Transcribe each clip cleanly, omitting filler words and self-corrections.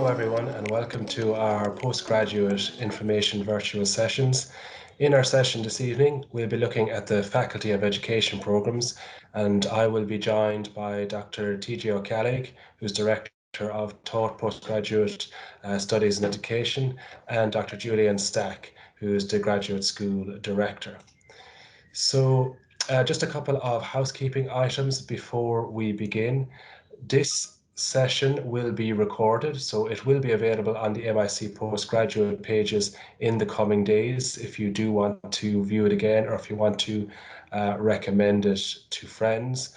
Hello everyone and welcome to our postgraduate information virtual sessions. In our session this evening, we'll be looking at the Faculty of Education programs, and I will be joined by Dr. TJ Ó Ceallaigh, who's Director of Taught Postgraduate Studies in Education, and Dr. Julianne Stack, who is the Graduate School Director. So just a couple of housekeeping items before we begin. This session will be recorded, so it will be available on the MIC postgraduate pages in the coming days if you do want to view it again or if you want to recommend it to friends.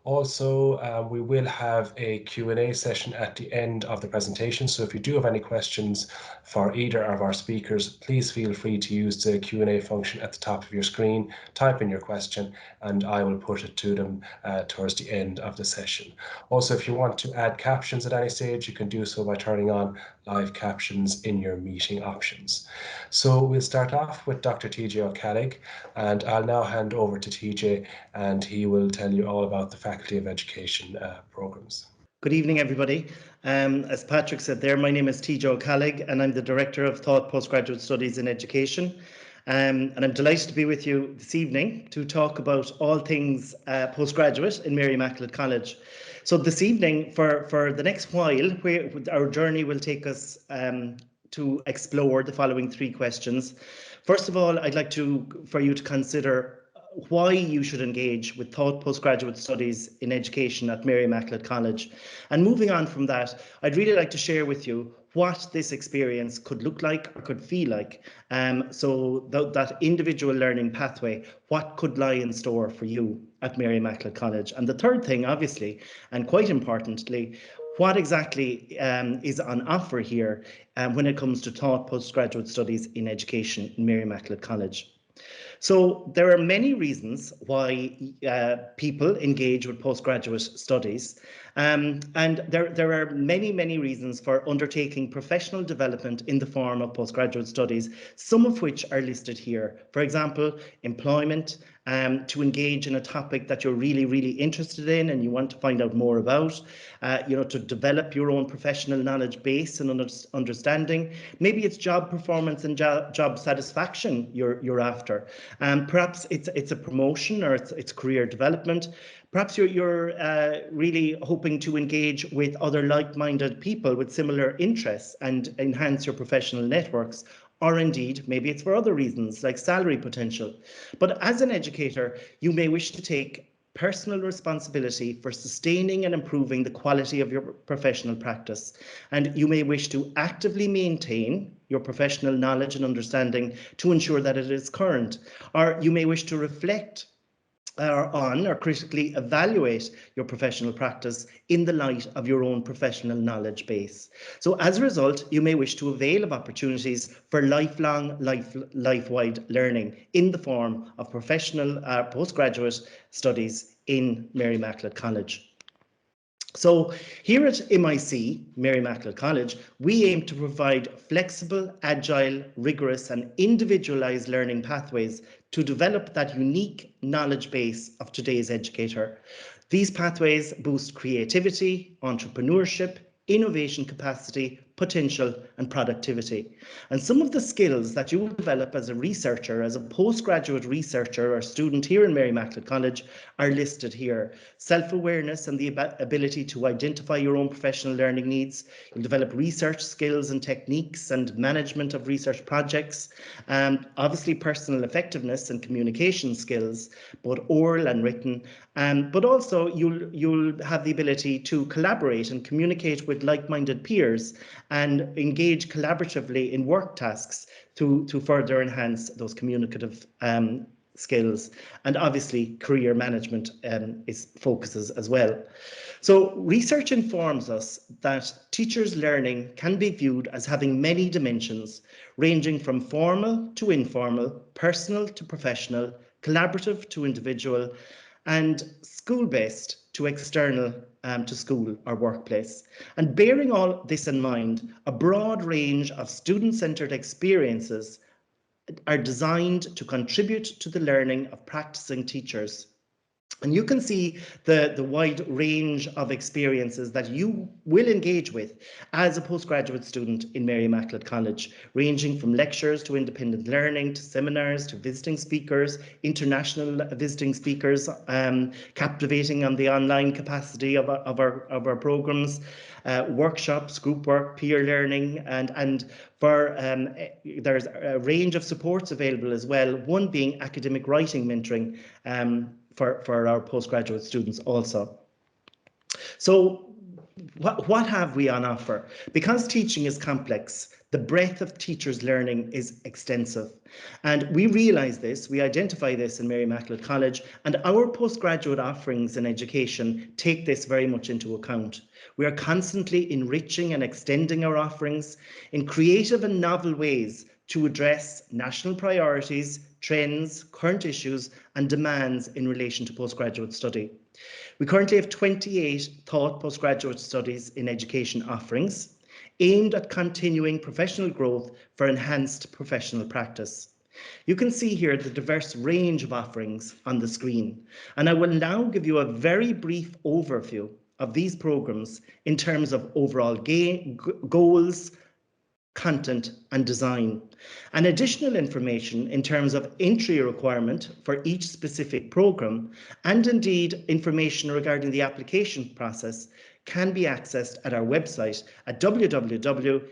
Also, we will have a Q&A session at the end of the presentation, so if you do have any questions for either of our speakers, please feel free to use the Q&A function at the top of your screen, type in your question, and I will put it to them towards the end of the session. Also, if you want to add captions at any stage, you can do so by turning on live captions in your meeting options. So we'll start off with Dr. TJ Ó Ceallaigh, and I'll now hand over to TJ, and he will tell you all about the Faculty of Education programs. Good evening, everybody. As Patrick said there, my name is TJ Ó Ceallaigh, and I'm the Director of Taught Postgraduate Studies in Education. And I'm delighted to be with you this evening to talk about all things postgraduate in Mary Immaculate College. So this evening, for the next while, our journey will take us to explore the following three questions. First of all, I'd like for you to consider why you should engage with Taught Postgraduate Studies in Education at Mary Immaculate College. And moving on from that, I'd really like to share with you what this experience could look like or could feel like. So that individual learning pathway, what could lie in store for you at Mary Immaculate College. And the third thing, obviously, and quite importantly, what exactly is on offer here when it comes to Taught Postgraduate Studies in Education in Mary Immaculate College. So there are many reasons why people engage with postgraduate studies, and there are many reasons for undertaking professional development in the form of postgraduate studies, some of which are listed here. For example, employment, to engage in a topic that you're really interested in and you want to find out more about, to develop your own professional knowledge base and understanding. Maybe it's job performance and job satisfaction you're after. Perhaps it's a promotion or it's career development. Perhaps you're really hoping to engage with other like-minded people with similar interests and enhance your professional networks. Or indeed, maybe it's for other reasons like salary potential. But as an educator, you may wish to take personal responsibility for sustaining and improving the quality of your professional practice. And you may wish to actively maintain your professional knowledge and understanding to ensure that it is current. Or you may wish to reflect or critically evaluate your professional practice in the light of your own professional knowledge base. So as a result, you may wish to avail of opportunities for lifelong, life-wide learning in the form of professional postgraduate studies in Mary Immaculate College. So here at MIC, Mary Immaculate College, we aim to provide flexible, agile, rigorous and individualized learning pathways to develop that unique knowledge base of today's educator. These pathways boost creativity, entrepreneurship, innovation capacity, potential and productivity. And some of the skills that you will develop as a researcher, as a postgraduate researcher or student here in Mary Immaculate College are listed here. Self-awareness and the ability to identify your own professional learning needs. You'll develop research skills and techniques and management of research projects. Obviously personal effectiveness and communication skills, both oral and written. But also you'll have the ability to collaborate and communicate with like-minded peers and engage collaboratively in work tasks to further enhance those communicative skills. And obviously career management focuses as well. So research informs us that teachers' learning can be viewed as having many dimensions, ranging from formal to informal, personal to professional, collaborative to individual, and school-based to external to school or workplace. And bearing all this in mind, a broad range of student-centered experiences are designed to contribute to the learning of practicing teachers. And you can see the wide range of experiences that you will engage with as a postgraduate student in Mary Immaculate College, ranging from lectures to independent learning, to seminars, to visiting speakers, international visiting speakers, captivating on the online capacity of our programs, workshops, group work, peer learning, and there's a range of supports available as well, one being academic writing mentoring, for our postgraduate students also. So what have we on offer? Because teaching is complex, the breadth of teachers' learning is extensive. And we realise this, we identify this in Mary Immaculate College, and our postgraduate offerings in education take this very much into account. We are constantly enriching and extending our offerings in creative and novel ways to address national priorities, trends, current issues, and demands in relation to postgraduate study. We currently have 28 Taught Postgraduate Studies in education offerings aimed at continuing professional growth for enhanced professional practice. You can see here the diverse range of offerings on the screen, and I will now give you a very brief overview of these programs in terms of overall goals, content and design, and additional information in terms of entry requirement for each specific program, and indeed information regarding the application process, can be accessed at our website at www.mic.ul.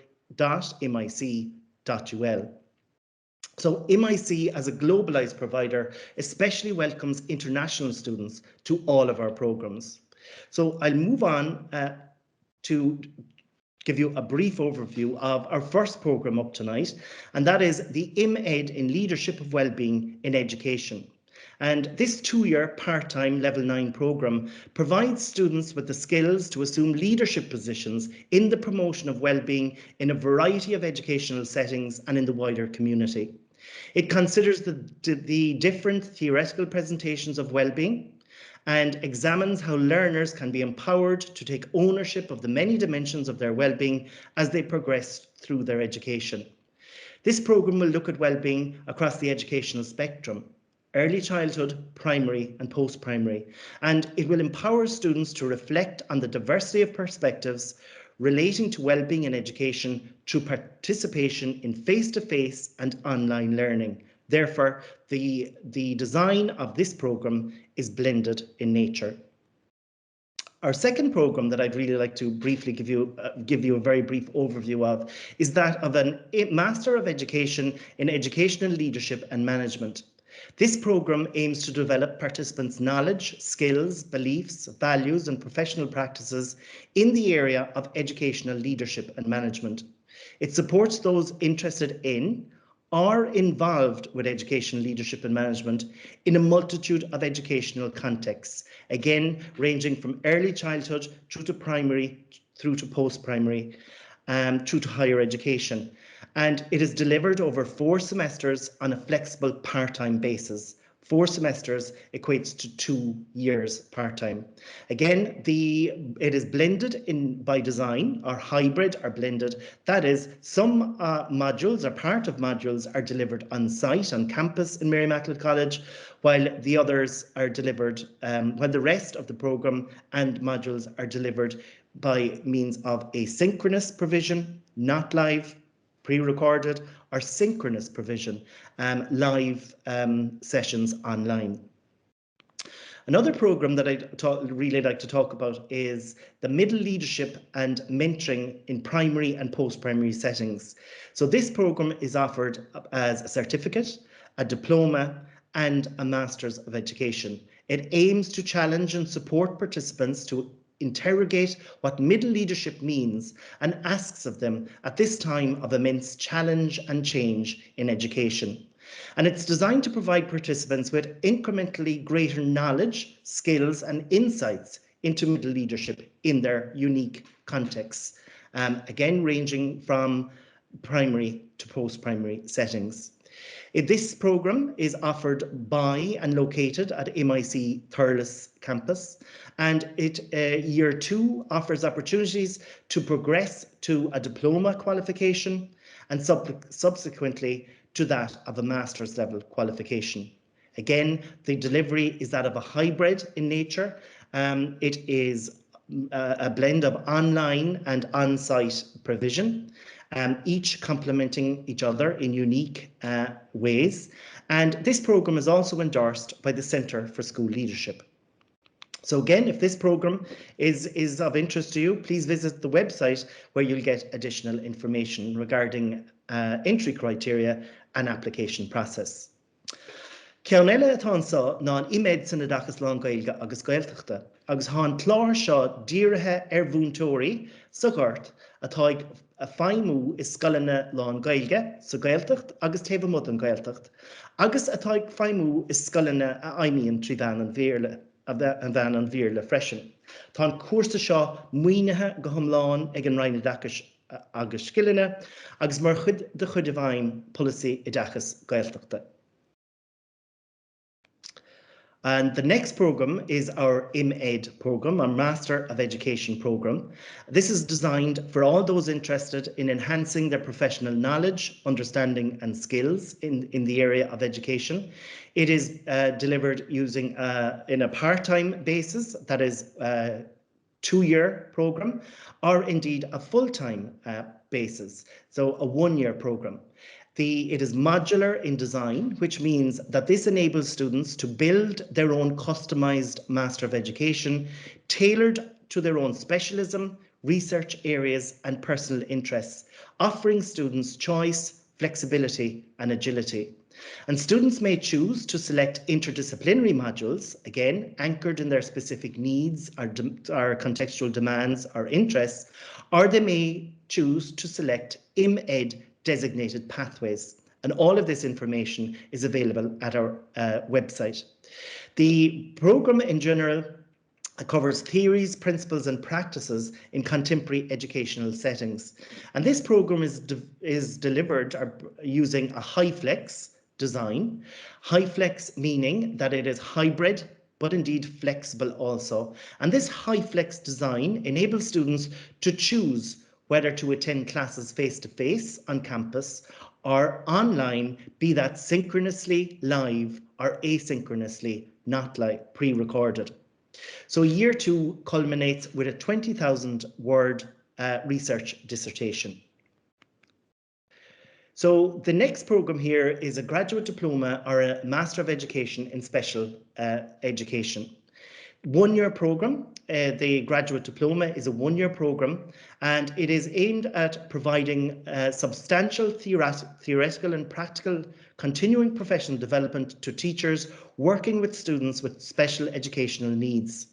So MIC, as a globalized provider, especially welcomes international students to all of our programs. So I'll move on to give you a brief overview of our first programme up tonight, and that is the Immaculate in Leadership of Wellbeing in Education. And this 2-year part-time Level 9 programme provides students with the skills to assume leadership positions in the promotion of wellbeing in a variety of educational settings and in the wider community. It considers the different theoretical presentations of wellbeing and examines how learners can be empowered to take ownership of the many dimensions of their well-being as they progress through their education. This programme will look at well-being across the educational spectrum, early childhood, primary and post-primary, and it will empower students to reflect on the diversity of perspectives relating to well-being in education through participation in face-to-face and online learning. Therefore, the design of this programme is blended in nature. Our second programme that I'd really like to briefly give you a very brief overview of is that of a Master of Education in Educational Leadership and Management. This programme aims to develop participants' knowledge, skills, beliefs, values and professional practices in the area of educational leadership and management. It supports those interested in or involved with education, leadership and management in a multitude of educational contexts, again ranging from early childhood through to primary, through to post-primary, through to higher education. And it is delivered over 4 semesters on a flexible part-time basis. 4 semesters equates to 2 years part-time. Again, it is blended in by design, or hybrid or blended. That is, some modules or part of modules are delivered on site, on campus in Mary Immaculate College, while the others are delivered, while the rest of the programme and modules are delivered by means of asynchronous provision, not live, pre-recorded, or synchronous provision, live sessions online. Another programme that I'd really like to talk about is the Middle Leadership and Mentoring in Primary and Post-Primary Settings. So this programme is offered as a certificate, a diploma, and a Master's of Education. It aims to challenge and support participants to interrogate what middle leadership means and asks of them at this time of immense challenge and change in education. And it's designed to provide participants with incrementally greater knowledge, skills and insights into middle leadership in their unique contexts, again ranging from primary to post-primary settings. This programme is offered by and located at MIC Thurles campus, and year 2 offers opportunities to progress to a diploma qualification and subsequently to that of a master's level qualification. Again, the delivery is that of a hybrid in nature. It is a blend of online and on-site provision, each complementing each other in unique ways. And this programme is also endorsed by the Centre for School Leadership. So again, if this programme is of interest to you, please visit the website where you'll get additional information regarding entry criteria and application process. Ceann eile atá anseo ná an Immaculate san Oideachas Lán Gaeilge agus Gaeltachta, agus há an clár seo dírithe bhúntóirí sa Ghort atá ag a feidhmiú is scoileanna Lán Gaeilge sa Gaeltacht agus taobh amuigh an Gaeltacht, agus atá ag feidhmiú is scoileanna a imíonn trí bhean an bhéarla an bhean an bhéarla freisin. Tá an cuarsa seo muoinethe go hiomlán ag an Rhine Oideachas agus scileanna agus mar chud de chud a bhain policy Oideachas Gaeltachta. And the next program is our ImEd program, our Master of Education program. This is designed for all those interested in enhancing their professional knowledge, understanding and skills in the area of education. It is delivered using in a part-time basis, that is a 2-year program, or indeed a full-time basis, so a 1-year program. It is modular in design, which means that this enables students to build their own customized Master of Education, tailored to their own specialism, research areas and personal interests, offering students choice, flexibility and agility. And students may choose to select interdisciplinary modules, again, anchored in their specific needs or contextual demands or interests, or they may choose to select ImEd designated pathways, and all of this information is available at our website. The programme in general covers theories, principles and practices in contemporary educational settings, and this programme is delivered using a HyFlex design. HyFlex meaning that it is hybrid but indeed flexible also, and this HyFlex design enables students to choose whether to attend classes face-to-face on campus or online, be that synchronously live or asynchronously not live, pre-recorded. So year 2 culminates with a 20,000 word research dissertation. So the next program here is a graduate diploma or a Master of Education in Special Education. 1-year program. The graduate diploma is a 1-year program, and it is aimed at providing substantial theoretical and practical continuing professional development to teachers working with students with special educational needs.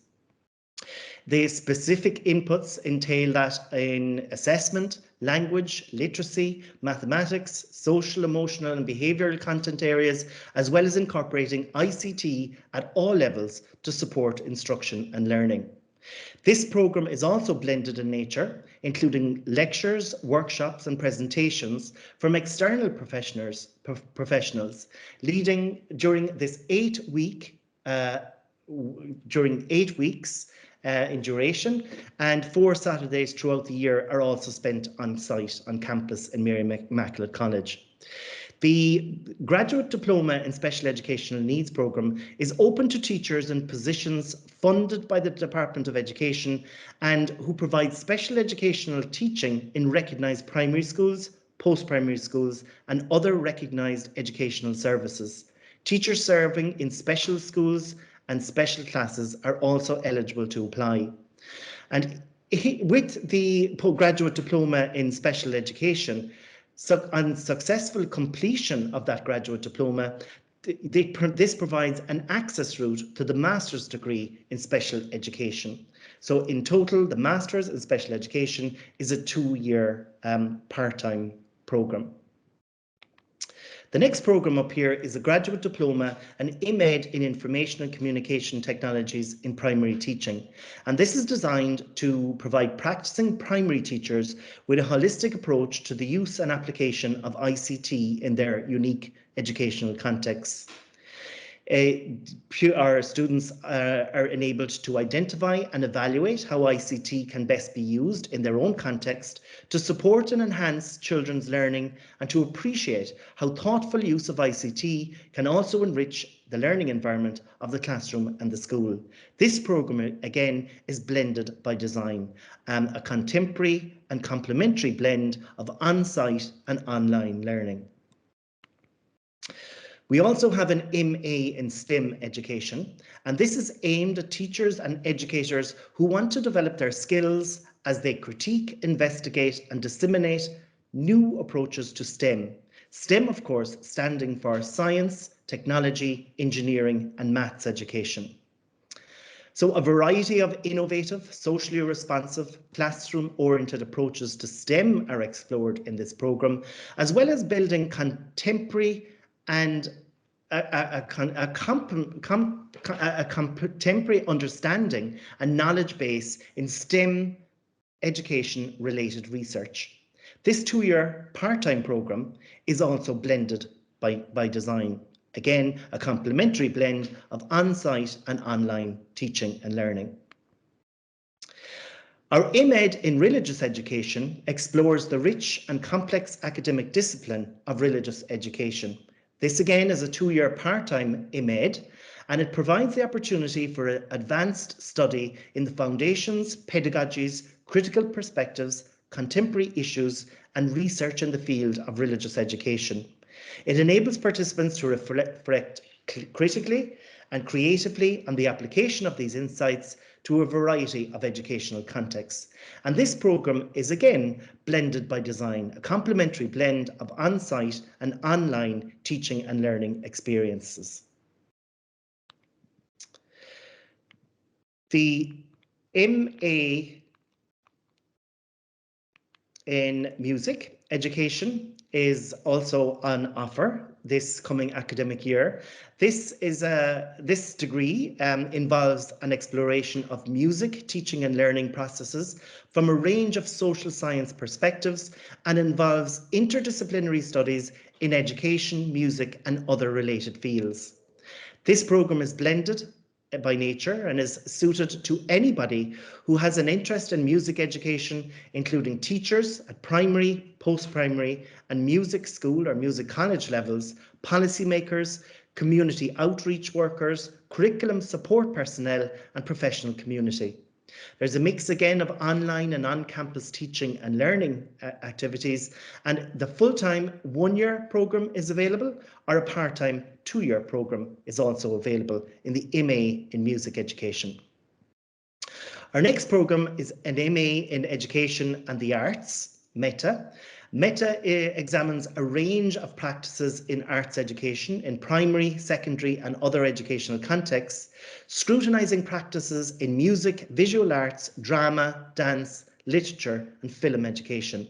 The specific inputs entail that in assessment, language, literacy, mathematics, social, emotional and behavioural content areas, as well as incorporating ICT at all levels to support instruction and learning. This programme is also blended in nature, including lectures, workshops and presentations from external professionals, leading during this 8 weeks in duration, and 4 Saturdays throughout the year are also spent on site on campus in Mary Immaculate College. The Graduate Diploma in Special Educational Needs programme is open to teachers in positions funded by the Department of Education and who provide special educational teaching in recognised primary schools, post-primary schools and other recognised educational services. Teachers serving in special schools and special classes are also eligible to apply. And with the postgraduate diploma in special education, on successful completion of that graduate diploma, this provides an access route to the master's degree in special education. So in total, the master's in special education is a 2-year part-time programme. The next programme up here is a graduate diploma, an ImEd in Information and Communication Technologies in Primary Teaching. And this is designed to provide practicing primary teachers with a holistic approach to the use and application of ICT in their unique educational contexts. Our students are enabled to identify and evaluate how ICT can best be used in their own context to support and enhance children's learning, and to appreciate how thoughtful use of ICT can also enrich the learning environment of the classroom and the school. This programme, again, is blended by design, a contemporary and complementary blend of on-site and online learning. We also have an MA in STEM education, and this is aimed at teachers and educators who want to develop their skills as they critique, investigate, and disseminate new approaches to STEM. STEM, of course, standing for science, technology, engineering, and maths education. So a variety of innovative, socially responsive, classroom-oriented approaches to STEM are explored in this programme, as well as building contemporary and a contemporary understanding and knowledge base in STEM education-related research. This two-year part-time programme is also blended by design. Again, a complementary blend of on-site and online teaching and learning. Our IMED in religious education explores the rich and complex academic discipline of religious education. This again is a two-year part-time IMED, and it provides the opportunity for advanced study in the foundations, pedagogies, critical perspectives, contemporary issues, and research in the field of religious education. It enables participants to reflect critically and creatively on the application of these insights to a variety of educational contexts. And this programme is again blended by design, a complementary blend of on-site and online teaching and learning experiences. The MA in music education is also on offer this coming academic year. This degree involves an exploration of music teaching and learning processes from a range of social science perspectives, and involves interdisciplinary studies in education, music, and other related fields. This programme is blended by nature and is suited to anybody who has an interest in music education, including teachers at primary, post-primary, and music school or music college levels, policymakers, community outreach workers, curriculum support personnel, and professional community. There's a mix again of online and on-campus teaching and learning activities, and the full-time one-year programme is available, or a part-time two-year programme is also available in the MA in music education. Our next programme is an MA in education and the arts, META. META examines a range of practices in arts education in primary, secondary, and other educational contexts, scrutinising practices in music, visual arts, drama, dance, literature, and film education.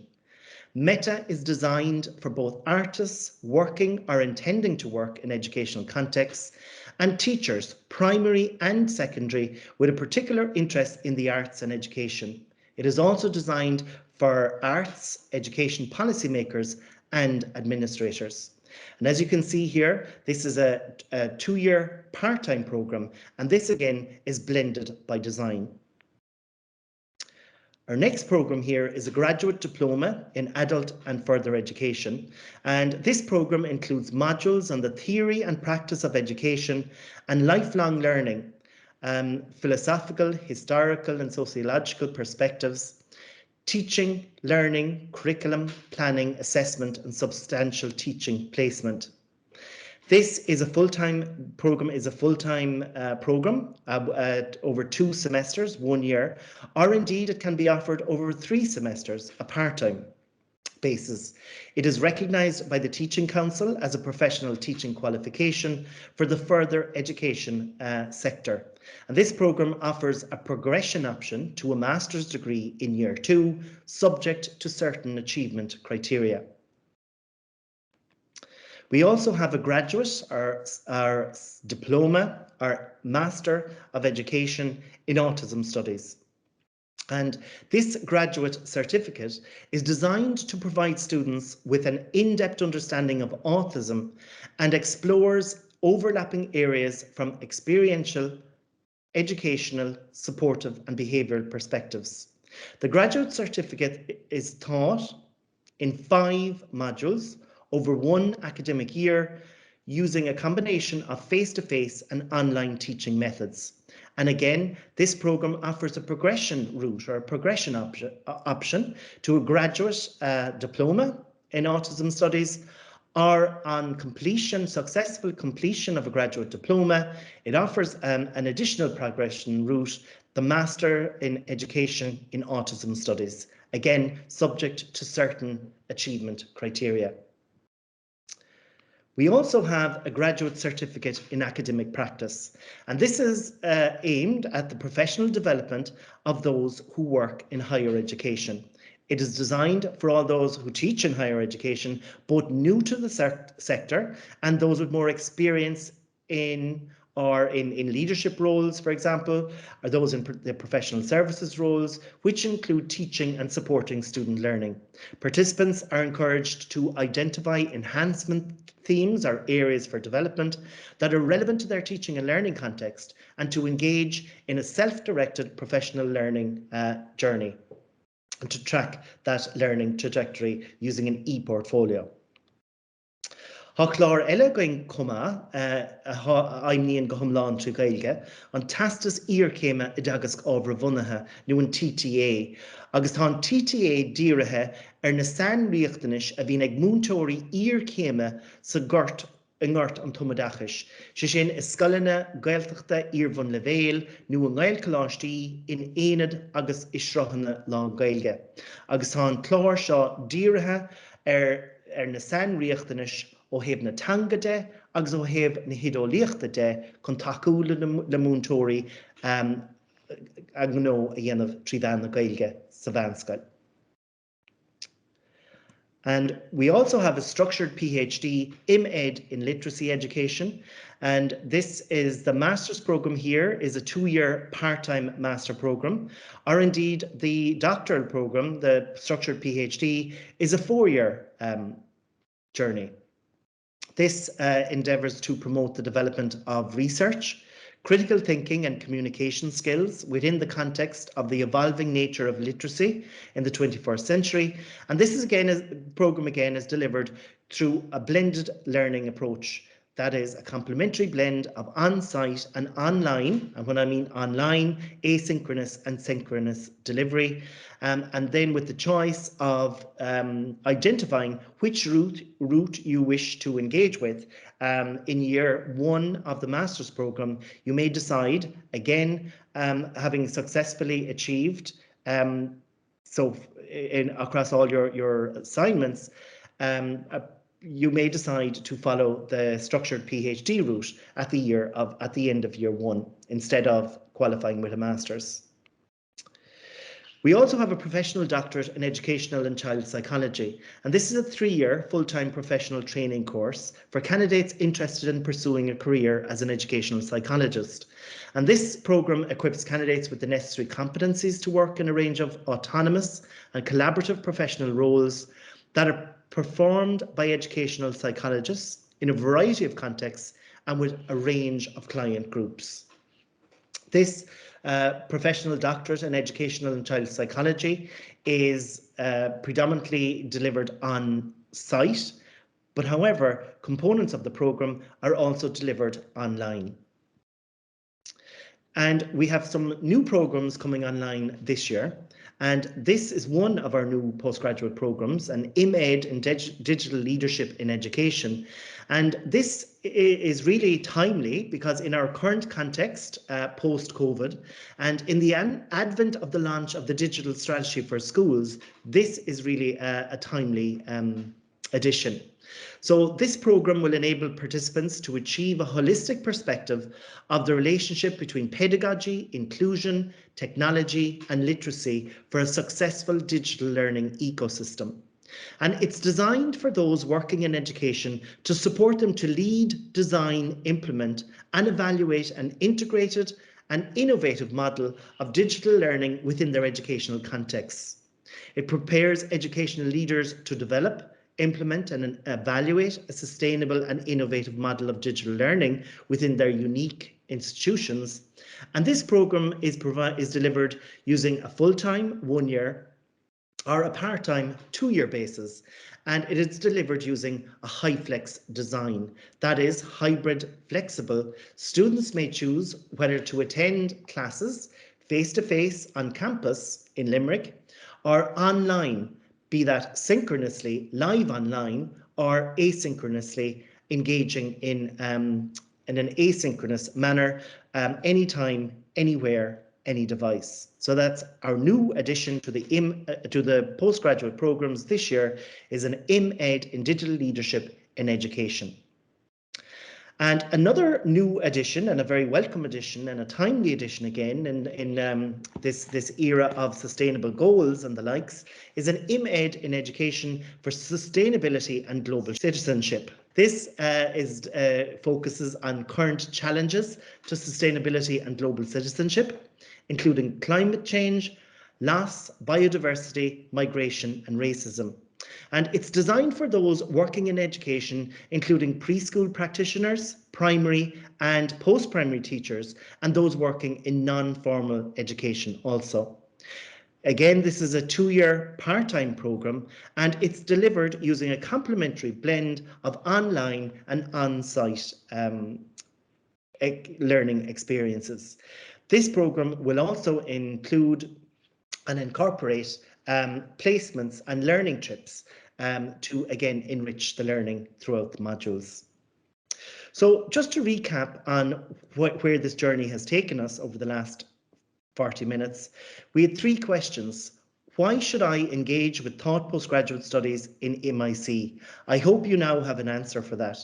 META is designed for both artists working or intending to work in educational contexts, and teachers, primary and secondary, with a particular interest in the arts and education. It is also designed for arts education policymakers and administrators. And as you can see here, this is a two-year part-time programme, and this again is blended by design. Our next programme here is a graduate diploma in adult and further education, and this programme includes modules on the theory and practice of education and lifelong learning, philosophical, historical, and sociological perspectives, teaching, learning, curriculum, planning, assessment, and substantial teaching placement. This is a full-time programme, over 2 semesters, 1 year, or indeed it can be offered over 3 semesters, a part-time basis. It is recognised by the Teaching Council as a professional teaching qualification for the further education sector. And this programme offers a progression option to a master's degree in year 2, subject to certain achievement criteria. We also have a graduate, our diploma, our Master of Education in Autism Studies. And this graduate certificate is designed to provide students with an in-depth understanding of autism and explores overlapping areas from experiential, educational, supportive and behavioural perspectives. The graduate certificate is taught in 5 modules over 1 academic year using a combination of face-to-face and online teaching methods. And again, this programme offers a progression route or a progression option to a graduate diploma in autism studies, or on completion, successful completion of a graduate diploma, it offers an additional progression route, the Master in Education in Autism Studies, again, subject to certain achievement criteria. We also have a graduate certificate in academic practice, and this is aimed at the professional development of those who work in higher education. It is designed for all those who teach in higher education, both new to the sector and those with more experience in leadership roles, for example, or those in the professional services roles, which include teaching and supporting student learning. Participants are encouraged to identify enhancement themes or areas for development that are relevant to their teaching and learning context, and to engage in a self-directed professional learning journey, and to track that learning trajectory using an e-portfolio. Chlár eile going cuma aimníon go thomláin trí Gaeilge an tastas íorcéime I dteagasc ábhar bhunaithe nó an TTA, agus tá an TTA dírithe na sainríochtanis a bhín ag múntóirí íorcéime sa gcuirt an tomadachis. Sé sin is scoileanna Gaeltachta Iarmhain le Bhéal nó an Gaelcholáistí in éinead agus isreathana lá Gaeilge. Agus tá an chlár seo dírithe na sainríochtanis ó thaobh na tangada agus ó thaobh na hidólaíochta de chun takeúla le múntóirí ag nó a dhéanamh trí bhean na Gaeilge sa bheanscoil. And we also have a structured PhD, Immaculate in Literacy Education. And this is the master's program here is a 2-year part-time master program, or indeed the doctoral program, the structured PhD, is a 4-year journey. This endeavours to promote the development of research, critical thinking and communication skills within the context of the evolving nature of literacy in the 21st century. And this is program is delivered through a blended learning approach. That is a complementary blend of on-site and online, and when I mean online, asynchronous and synchronous delivery, and then with the choice of identifying which route you wish to engage with. In year 1 of the master's program, you may decide, again, having successfully achieved, across all your assignments, you may decide to follow the structured PhD route at the end of year 1 instead of qualifying with a master's. We also have a professional doctorate in educational and child psychology, and this is a 3-year full-time professional training course for candidates interested in pursuing a career as an educational psychologist. And this program equips candidates with the necessary competencies to work in a range of autonomous and collaborative professional roles that are performed by educational psychologists in a variety of contexts and with a range of client groups. This professional doctorate in educational and child psychology is predominantly delivered on site, but however, components of the program are also delivered online. And we have some new programs coming online this year. And this is one of our new postgraduate programs, an IMED in Digital Leadership in Education. And this is really timely because in our current context, post-COVID, and in the advent of the launch of the Digital Strategy for Schools, this is really a timely addition. So this program will enable participants to achieve a holistic perspective of the relationship between pedagogy, inclusion, technology and literacy for a successful digital learning ecosystem. And it's designed for those working in education to support them to lead, design, implement and evaluate an integrated and innovative model of digital learning within their educational contexts. It prepares educational leaders to develop, implement and evaluate a sustainable and innovative model of digital learning within their unique institutions. And this program is delivered using a full-time 1 year or a part-time 2-year basis, and it is delivered using a high-flex design. That is hybrid flexible. Students may choose whether to attend classes face-to-face on campus in Limerick or online, be that synchronously live online or asynchronously engaging in an asynchronous manner, anytime, anywhere, any device. So that's our new addition to the postgraduate programs this year, is an ImEd in digital leadership in education. And another new addition, and a very welcome addition and a timely addition again in this era of sustainable goals and the likes, is an ImEd in education for sustainability and global citizenship. This focuses on current challenges to sustainability and global citizenship, including climate change, loss, biodiversity, migration, and racism. And it's designed for those working in education, including preschool practitioners, primary and post-primary teachers, and those working in non-formal education also. Again, this is a 2-year part-time program, and it's delivered using a complementary blend of online and on-site learning experiences. This program will also include and incorporate placements and learning trips to, again, enrich the learning throughout the modules. So just to recap on where this journey has taken us over the last 40 minutes, we had 3 questions. Why should I engage with Taught Postgraduate Studies in MIC? I hope you now have an answer for that.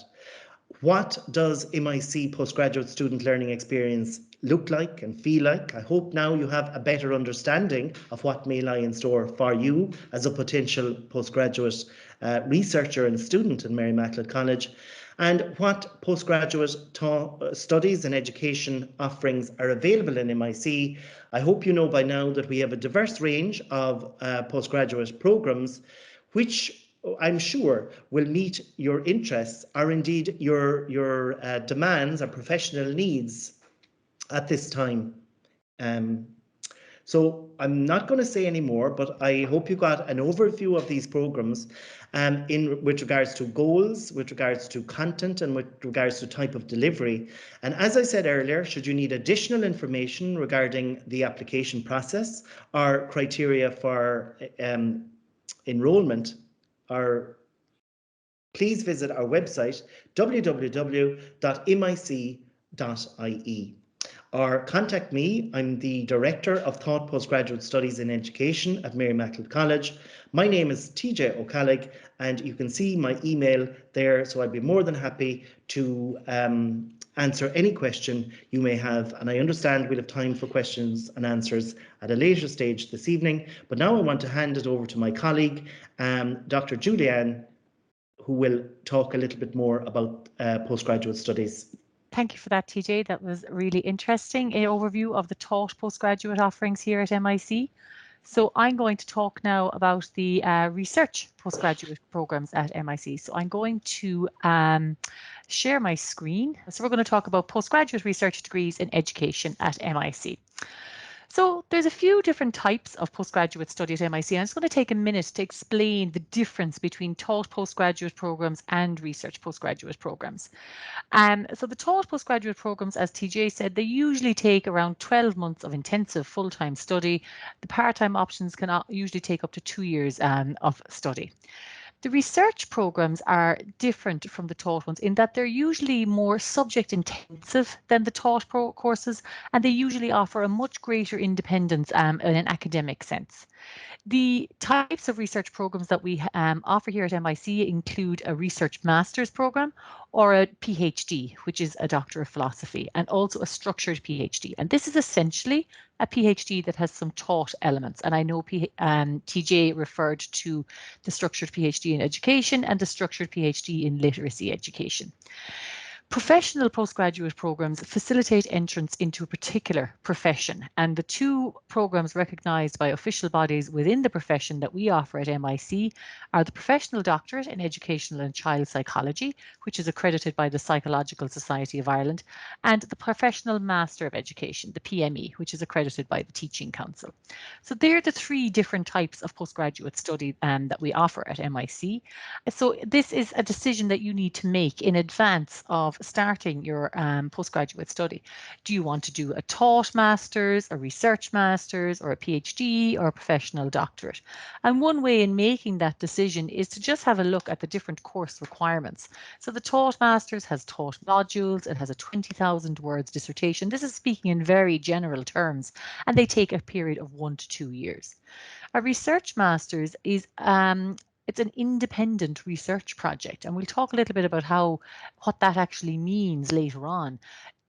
What does MIC postgraduate student learning experience look like and feel like? I hope now you have a better understanding of what may lie in store for you as a potential postgraduate researcher and student in Mary Immaculate College, and what postgraduate studies and education offerings are available in MIC. I hope you know by now that we have a diverse range of postgraduate programs, which I'm sure will meet your interests or indeed your demands or professional needs at this time. So I'm not going to say any more, but I hope you got an overview of these programs with regards to goals, with regards to content, and with regards to type of delivery. And as I said earlier, should you need additional information regarding the application process or criteria for enrolment, please visit our website, www.mic.ie. Or contact me. I'm the Director of Taught Postgraduate Studies in Education at Mary Immaculate College. My name is TJ Ó Ceallaigh, and you can see my email there, so I'd be more than happy to answer any question you may have. And I understand we'll have time for questions and answers at a later stage this evening, but now I want to hand it over to my colleague, Dr. Julianne, who will talk a little bit more about postgraduate studies. Thank you for that, TJ. That was really interesting. An overview of the taught postgraduate offerings here at MIC. So I'm going to talk now about the research postgraduate programs at MIC. So I'm going to share my screen. So we're going to talk about postgraduate research degrees in education at MIC. So there's a few different types of postgraduate study at MIC. I'm just going to take a minute to explain the difference between taught postgraduate programs and research postgraduate programs. So the taught postgraduate programs, as TJ said, they usually take around 12 months of intensive full-time study. The part-time options can usually take up to 2 years of study. The research programs are different from the taught ones in that they're usually more subject intensive than the taught courses, and they usually offer a much greater independence in an academic sense. The types of research programs that we offer here at MIC include a research master's program or a PhD, which is a Doctor of Philosophy, and also a structured PhD. And this is essentially a PhD that has some taught elements. And I know TJ referred to the structured PhD in education and the structured PhD in literacy education. Professional postgraduate programs facilitate entrance into a particular profession, and the two programs recognised by official bodies within the profession that we offer at MIC are the Professional Doctorate in Educational and Child Psychology, which is accredited by the Psychological Society of Ireland, and the Professional Master of Education, the PME, which is accredited by the Teaching Council. So they're the three different types of postgraduate study that we offer at MIC. So this is a decision that you need to make in advance of starting your postgraduate study. Do you want to do a taught master's, a research master's, or a PhD, or a professional doctorate? And one way in making that decision is to just have a look at the different course requirements. So the taught master's has taught modules, it has a 20,000 words dissertation. This is speaking in very general terms, and they take a period of 1 to 2 years. A research master's is it's an independent research project, and we'll talk a little bit about what that actually means later on.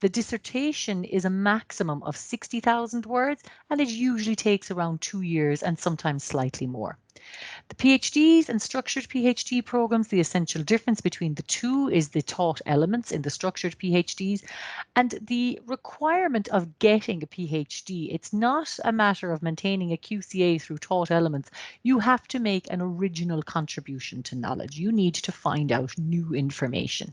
The dissertation is a maximum of 60,000 words, and it usually takes around 2 years and sometimes slightly more. The PhDs and structured PhD programs, the essential difference between the two is the taught elements in the structured PhDs and the requirement of getting a PhD. It's not a matter of maintaining a QCA through taught elements. You have to make an original contribution to knowledge. You need to find out new information.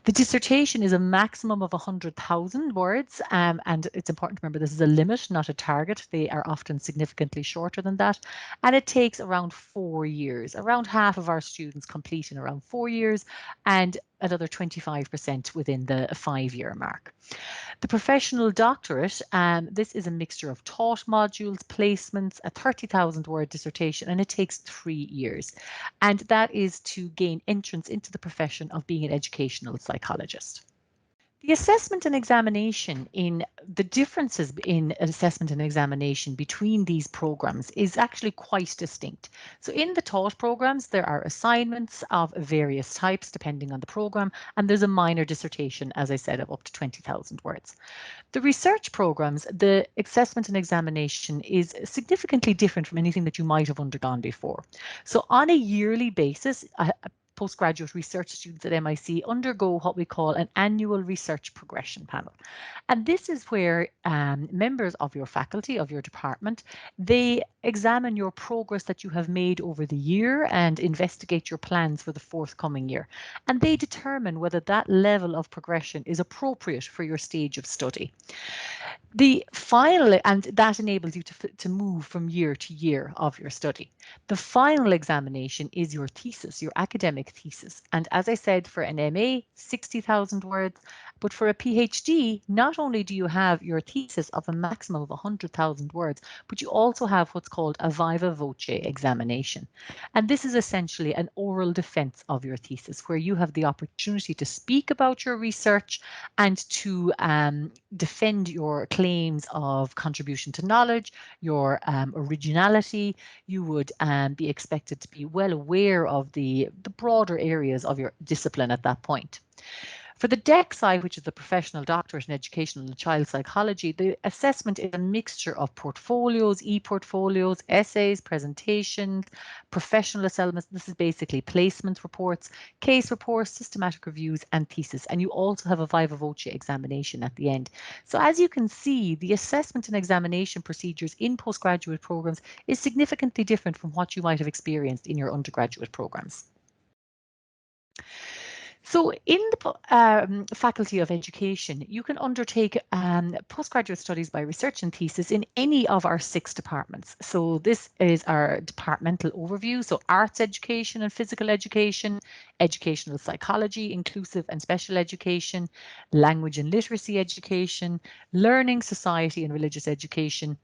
The dissertation is a maximum of 100,000 words, and it's important to remember this is a limit, not a target. They are often significantly shorter than that, and it takes around 4 years. Around half of our students complete in around 4 years, and another 25% within the 5-year mark. The professional doctorate, this is a mixture of taught modules, placements, a 30,000 word dissertation, and it takes 3 years. And that is to gain entrance into the profession of being an educational psychologist. The assessment and examination the differences in assessment and examination between these programs is actually quite distinct. So in the taught programs, there are assignments of various types depending on the program, and there's a minor dissertation, as I said, of up to 20,000 words. The research programs, the assessment and examination is significantly different from anything that you might have undergone before. So on a yearly basis, postgraduate research students at MIC undergo what we call an annual research progression panel. And this is where members of your faculty, of your department, they examine your progress that you have made over the year and investigate your plans for the forthcoming year. And they determine whether that level of progression is appropriate for your stage of study. The final, and that enables you to move from year to year of your study. The final examination is your thesis, your academic thesis. And as I said, for an MA, 60,000 words, but for a PhD, not only do you have your thesis of a maximum of 100,000 words, but you also have what's called a Viva Voce examination. And this is essentially an oral defense of your thesis, where you have the opportunity to speak about your research and to defend your claims of contribution to knowledge, your originality. You would be expected to be well aware of the broader areas of your discipline at that point. For the DEC side, which is the Professional Doctorate in Educational and Child Psychology, the assessment is a mixture of portfolios, e-portfolios, essays, presentations, professional assessments. This is basically placement reports, case reports, systematic reviews, and thesis. And you also have a Viva Voce examination at the end. So as you can see, the assessment and examination procedures in postgraduate programs is significantly different from what you might have experienced in your undergraduate programs. So in the Faculty of Education, you can undertake postgraduate studies by research and thesis in any of our 6 departments. So this is our departmental overview. So arts education and physical education, educational psychology, inclusive and special education, language and literacy education, learning, society and religious education,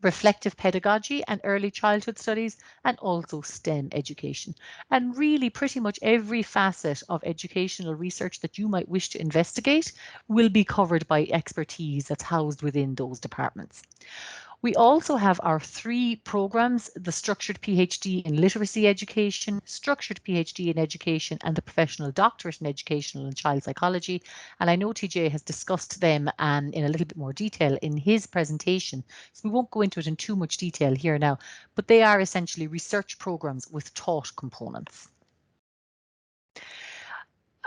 reflective pedagogy and early childhood studies, and also STEM education. And really pretty much every facet of educational research that you might wish to investigate will be covered by expertise that's housed within those departments. We also have our 3 programs, the Structured PhD in Literacy Education, Structured PhD in Education, and the Professional Doctorate in Educational and Child Psychology. And I know TJ has discussed them in a little bit more detail in his presentation, so we won't go into it in too much detail here now, but they are essentially research programs with taught components.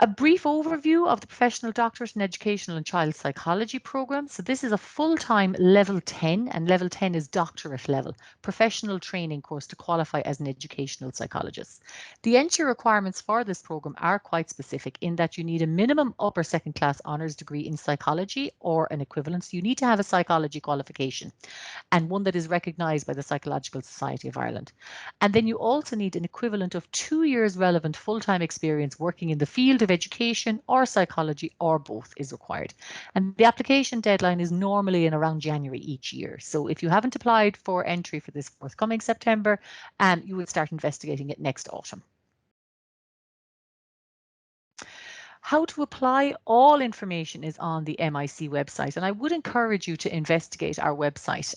A brief overview of the Professional Doctorate in Educational and Child Psychology program. So this is a full-time level 10, and level 10 is doctorate level, professional training course to qualify as an educational psychologist. The entry requirements for this program are quite specific in that you need a minimum upper second class honours degree in psychology or an equivalent. So you need to have a psychology qualification and one that is recognised by the Psychological Society of Ireland. And then you also need an equivalent of 2 years relevant full-time experience working in the field of education or psychology, or both is required. And the application deadline is normally in around January each year. So if you haven't applied for entry for this forthcoming September, you would start investigating it next autumn. How to apply, all information is on the MIC website, and I would encourage you to investigate our website.